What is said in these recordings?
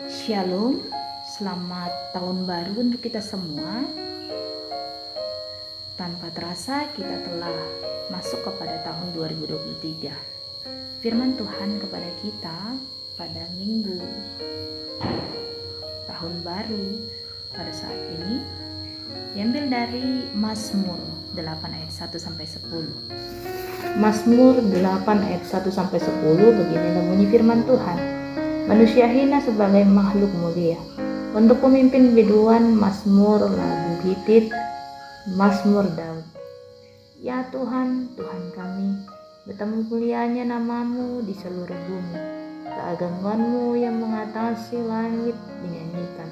Shalom, selamat tahun baru untuk kita semua. Tanpa terasa kita telah masuk kepada tahun 2023. Firman Tuhan kepada kita pada minggu tahun baru pada saat ini diambil dari Mazmur 8 ayat 1 sampai 10. Mazmur 8 ayat 1 sampai 10 begini bunyi firman Tuhan. Manusia hina sebagai makhluk mulia. Untuk pemimpin biduan Mazmur lagu Gitit, Mazmur Daud. Ya Tuhan, Tuhan kami, betapa mulianya namamu di seluruh bumi. Keagunganmu yang mengatasi langit dinyanyikan.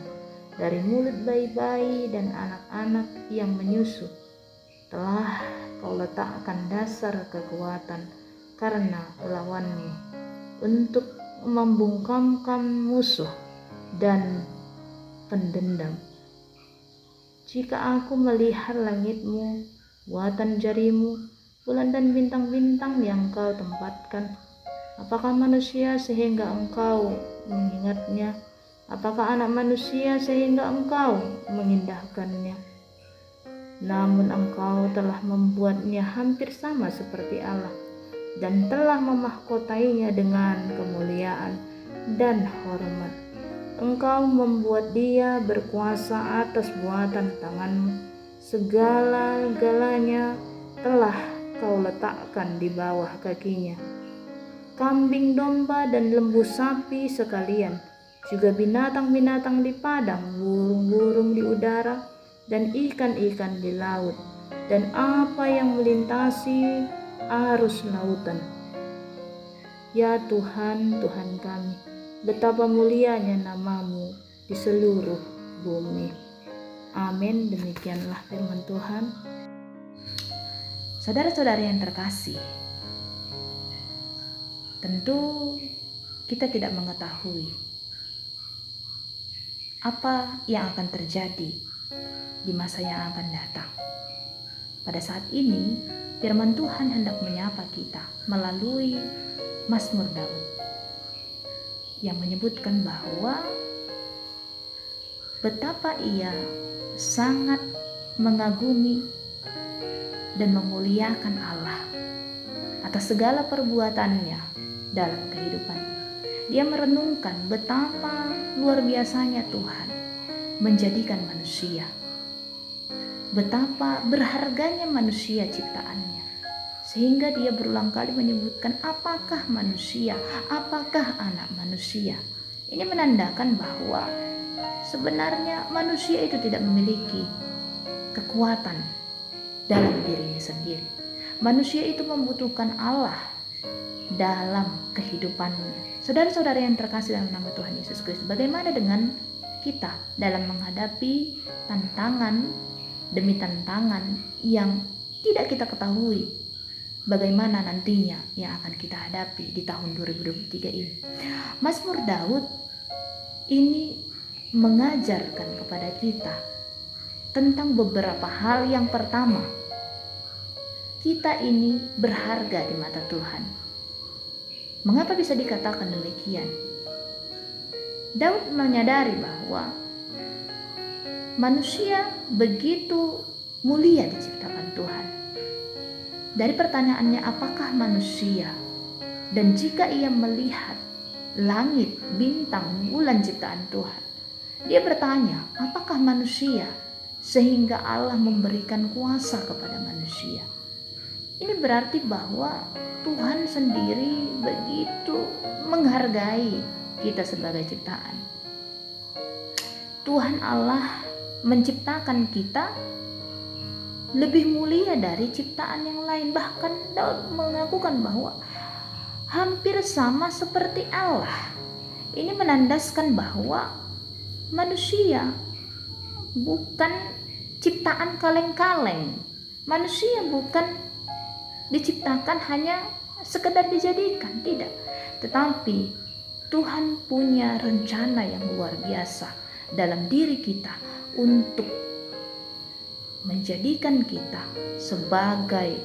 Dari mulut bayi-bayi dan anak-anak yang menyusu, telah kau letakkan dasar kekuatan karena lawanmu, untuk membungkamkan musuh dan pendendam. Jika aku melihat langitmu, buatan jarimu, bulan dan bintang-bintang yang kau tempatkan, apakah manusia sehingga engkau mengingatnya? Apakah anak manusia sehingga engkau mengindahkannya? Namun engkau telah membuatnya hampir sama seperti Allah, dan telah memahkotainya dengan kemuliaan dan hormat. Engkau membuat dia berkuasa atas buatan tanganmu. Segala-galanya telah kau letakkan di bawah kakinya. Kambing domba dan lembu sapi sekalian, juga binatang-binatang di padang, burung-burung di udara, dan ikan-ikan di laut, dan apa yang melintasi arus lautan. Ya Tuhan, Tuhan kami, betapa mulianya namamu di seluruh bumi. Amin. Demikianlah firman Tuhan. Saudara-saudara yang terkasih, tentu kita tidak mengetahui apa yang akan terjadi di masa yang akan datang. Pada saat ini firman Tuhan hendak menyapa kita melalui Mazmur Daud yang menyebutkan bahwa betapa ia sangat mengagumi dan memuliakan Allah atas segala perbuatannya dalam kehidupan. Dia merenungkan betapa luar biasanya Tuhan menjadikan manusia, betapa berharganya manusia ciptaannya, sehingga dia berulang kali menyebutkan apakah manusia, apakah anak manusia. Ini menandakan bahwa sebenarnya manusia itu tidak memiliki kekuatan dalam dirinya sendiri. Manusia itu membutuhkan Allah dalam kehidupannya. Saudara-saudara yang terkasih dalam nama Tuhan Yesus Kristus, bagaimana dengan kita dalam menghadapi tantangan demi tantangan yang tidak kita ketahui bagaimana nantinya yang akan kita hadapi di tahun 2023 ini. Mazmur Daud ini mengajarkan kepada kita tentang beberapa hal. Yang pertama, kita ini berharga di mata Tuhan. Mengapa bisa dikatakan demikian? Daud menyadari bahwa manusia begitu mulia diciptakan Tuhan. Dari pertanyaannya, apakah manusia? Dan jika ia melihat langit, bintang, bulan ciptaan Tuhan, dia bertanya, apakah manusia sehingga Allah memberikan kuasa kepada manusia? Ini berarti bahwa Tuhan sendiri begitu menghargai kita sebagai ciptaan. Tuhan Allah menciptakan kita lebih mulia dari ciptaan yang lain. Bahkan Daud mengakukan bahwa hampir sama seperti Allah. Ini menandaskan bahwa manusia bukan ciptaan kaleng-kaleng. Manusia bukan diciptakan hanya sekedar dijadikan, tidak. Tetapi Tuhan punya rencana yang luar biasa dalam diri kita untuk menjadikan kita sebagai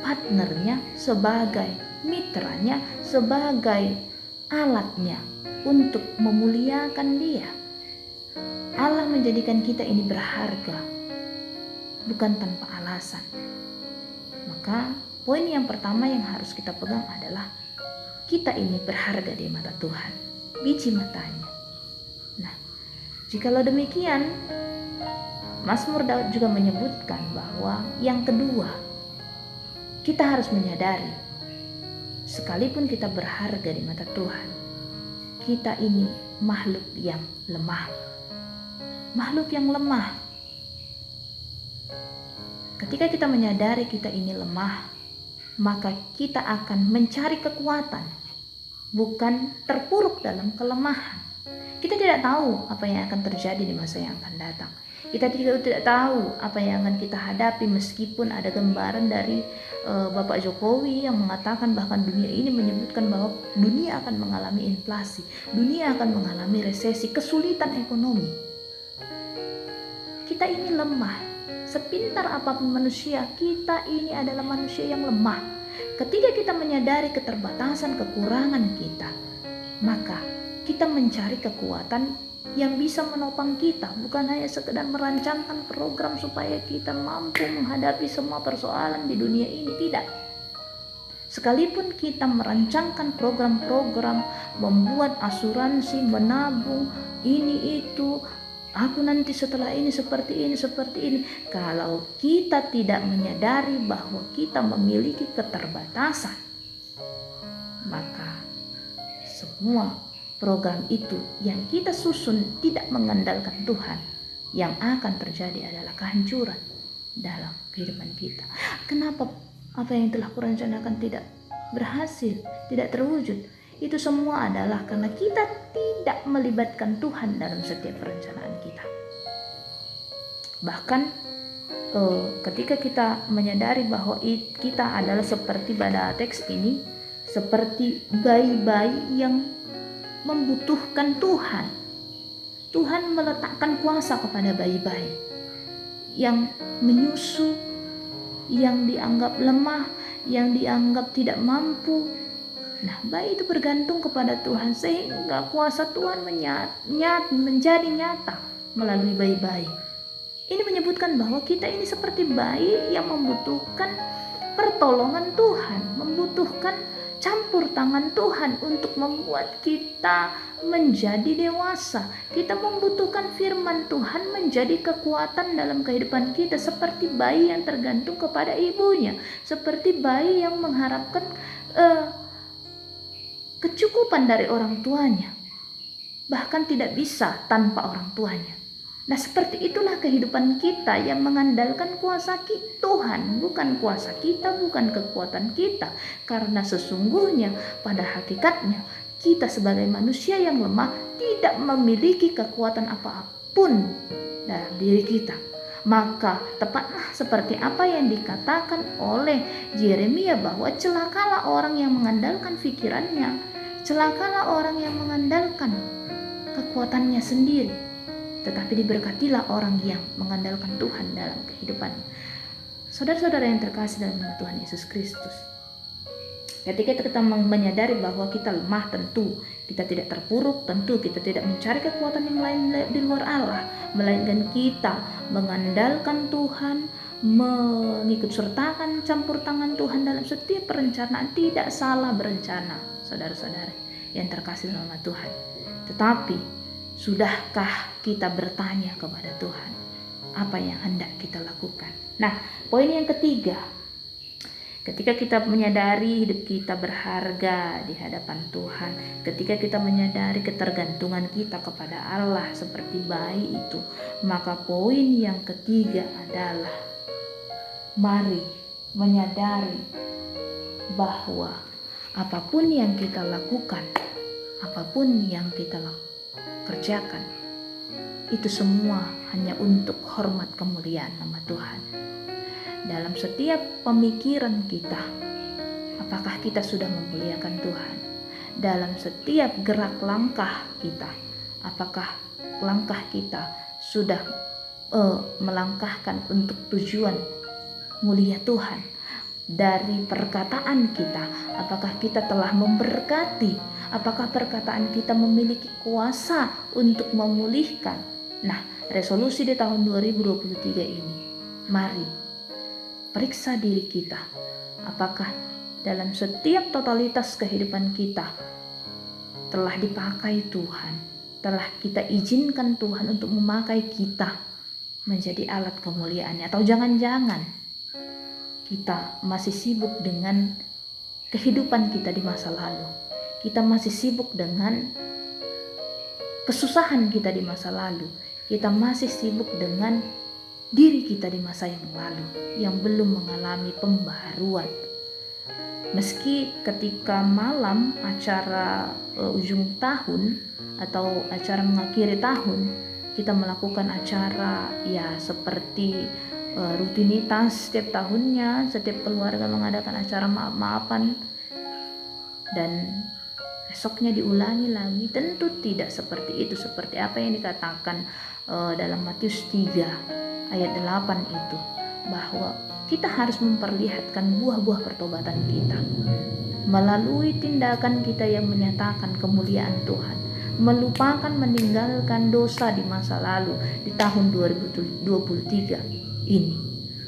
partnernya, sebagai mitranya, sebagai alatnya untuk memuliakan Dia. Allah menjadikan kita ini berharga, bukan tanpa alasan. Maka poin yang pertama yang harus kita pegang adalah kita ini berharga di mata Tuhan, biji matanya. Nah, jikalau demikian, Mazmur Daud juga menyebutkan bahwa yang kedua, kita harus menyadari, sekalipun kita berharga di mata Tuhan, kita ini makhluk yang lemah. Makhluk yang lemah. Ketika kita menyadari kita ini lemah, maka kita akan mencari kekuatan, bukan terpuruk dalam kelemahan. Kita tidak tahu apa yang akan terjadi di masa yang akan datang. Kita tidak tahu apa yang akan kita hadapi, meskipun ada gambaran dari Bapak Jokowi yang mengatakan bahkan dunia ini menyebutkan bahwa dunia akan mengalami inflasi, dunia akan mengalami resesi, kesulitan ekonomi. Kita ini lemah. Sepintar apapun manusia, kita ini adalah manusia yang lemah. Ketika kita menyadari keterbatasan, kekurangan kita, maka kita mencari kekuatan yang bisa menopang kita, bukan hanya sekedar merancangkan program supaya kita mampu menghadapi semua persoalan di dunia ini, tidak. Sekalipun kita merancangkan program-program, membuat asuransi, menabung, ini itu, aku nanti setelah ini seperti ini. Kalau kita tidak menyadari bahwa kita memiliki keterbatasan, maka semua program itu yang kita susun tidak mengandalkan Tuhan, yang akan terjadi adalah kehancuran dalam kehidupan kita. Kenapa apa yang telah kurencanakan tidak berhasil, tidak terwujud? Itu semua adalah karena kita tidak melibatkan Tuhan dalam setiap perencanaan kita. Bahkan ketika kita menyadari bahwa kita adalah seperti pada teks ini, seperti bayi-bayi yang membutuhkan Tuhan. Tuhan meletakkan kuasa kepada bayi-bayi yang menyusu, yang dianggap lemah, yang dianggap tidak mampu. Nah, bayi itu bergantung kepada Tuhan sehingga kuasa Tuhan menjadi nyata melalui bayi-bayi. Ini menyebutkan bahwa kita ini seperti bayi yang membutuhkan pertolongan Tuhan, membutuhkan campur tangan Tuhan untuk membuat kita menjadi dewasa. Kita membutuhkan firman Tuhan menjadi kekuatan dalam kehidupan kita, seperti bayi yang tergantung kepada ibunya, seperti bayi yang mengharapkan kecukupan dari orang tuanya, bahkan tidak bisa tanpa orang tuanya. Nah, seperti itulah kehidupan kita yang mengandalkan kuasa Tuhan, bukan kuasa kita, bukan kekuatan kita. Karena sesungguhnya pada hakikatnya kita sebagai manusia yang lemah tidak memiliki kekuatan apapun dalam diri kita. Maka tepatlah seperti apa yang dikatakan oleh Yeremia, bahwa celakalah orang yang mengandalkan pikirannya, celakalah orang yang mengandalkan kekuatannya sendiri, tetapi diberkatilah orang yang mengandalkan Tuhan dalam kehidupan. Saudara-saudara yang terkasih dalam nama Tuhan Yesus Kristus, ketika kita menyadari bahwa kita lemah, tentu kita tidak terpuruk, tentu kita tidak mencari kekuatan yang lain di luar Allah, melainkan kita mengandalkan Tuhan, mengikut sertakan campur tangan Tuhan dalam setiap perencanaan. Tidak salah berencana, saudara-saudara yang terkasih dalam nama Tuhan. Tetapi sudahkah kita bertanya kepada Tuhan apa yang hendak kita lakukan? Nah, poin yang ketiga, ketika kita menyadari hidup kita berharga di hadapan Tuhan, ketika kita menyadari ketergantungan kita kepada Allah seperti bayi itu, maka poin yang ketiga adalah mari menyadari bahwa apapun yang kita lakukan, apapun yang kita kerjakan, itu semua hanya untuk hormat kemuliaan nama Tuhan. Dalam setiap pemikiran kita, apakah kita sudah memuliakan Tuhan? Dalam setiap gerak langkah kita, apakah langkah kita sudah melangkahkan untuk tujuan mulia Tuhan? Dari perkataan kita, apakah kita telah memberkati? Apakah perkataan kita memiliki kuasa untuk memulihkan? Nah, resolusi di tahun 2023 ini, mari periksa diri kita. Apakah dalam setiap totalitas kehidupan kita telah dipakai Tuhan, telah kita izinkan Tuhan untuk memakai kita menjadi alat kemuliaannya, atau jangan-jangan kita masih sibuk dengan kehidupan kita di masa lalu. Kita masih sibuk dengan kesusahan kita di masa lalu. Kita masih sibuk dengan diri kita di masa yang lalu yang belum mengalami pembaharuan. Meski ketika malam acara ujung tahun atau acara mengakhiri tahun, kita melakukan acara ya seperti rutinitas setiap tahunnya, setiap keluarga mengadakan acara maaf-maafan dan esoknya diulangi lagi. Tentu tidak seperti itu, seperti apa yang dikatakan dalam Matius 3 ayat 8 itu, bahwa kita harus memperlihatkan buah-buah pertobatan kita melalui tindakan kita yang menyatakan kemuliaan Tuhan, melupakan meninggalkan dosa di masa lalu. Di tahun 2023 ini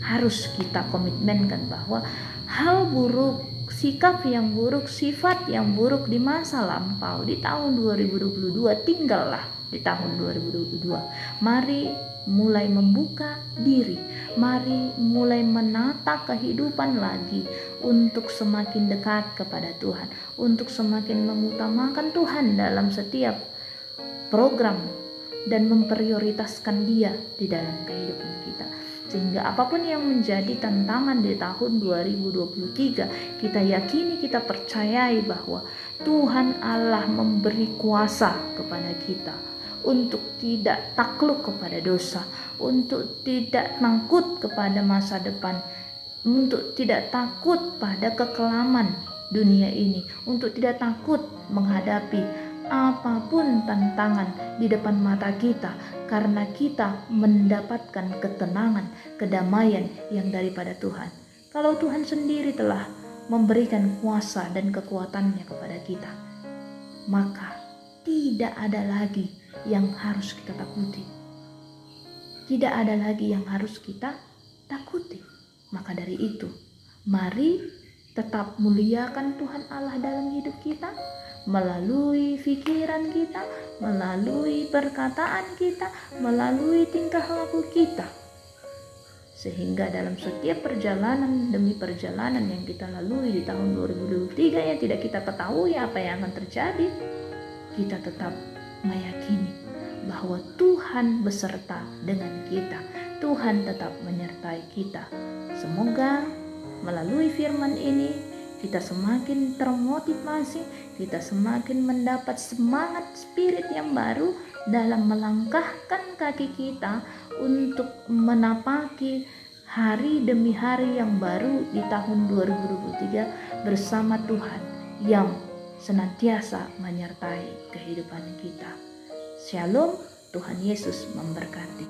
harus kita komitmenkan bahwa hal buruk, sikap yang buruk, sifat yang buruk di masa lampau di tahun 2022 tinggallah di tahun 2022. Mari mulai membuka diri, mari mulai menata kehidupan lagi untuk semakin dekat kepada Tuhan, untuk semakin mengutamakan Tuhan dalam setiap program dan memprioritaskan Dia di dalam kehidupan kita. Sehingga apapun yang menjadi tantangan di tahun 2023, kita yakini, kita percayai bahwa Tuhan Allah memberi kuasa kepada kita untuk tidak takluk kepada dosa, untuk tidak takut kepada masa depan, untuk tidak takut pada kekelaman dunia ini, untuk tidak takut menghadapi apapun tantangan di depan mata kita, karena kita mendapatkan ketenangan, kedamaian yang daripada Tuhan. Kalau Tuhan sendiri telah memberikan kuasa dan kekuatannya kepada kita, maka tidak ada lagi yang harus kita takuti. Tidak ada lagi yang harus kita takuti. Maka dari itu, mari tetap muliakan Tuhan Allah dalam hidup kita, melalui pikiran kita, melalui perkataan kita, melalui tingkah laku kita. Sehingga dalam setiap perjalanan demi perjalanan yang kita lalui di tahun 2023 yang tidak kita ketahui apa yang akan terjadi, kita tetap meyakini bahwa Tuhan beserta dengan kita. Tuhan tetap menyertai kita. Semoga melalui firman ini kita semakin termotivasi, kita semakin mendapat semangat spirit yang baru dalam melangkahkan kaki kita untuk menapaki hari demi hari yang baru di tahun 2023 bersama Tuhan yang senantiasa menyertai kehidupan kita. Shalom, Tuhan Yesus memberkati.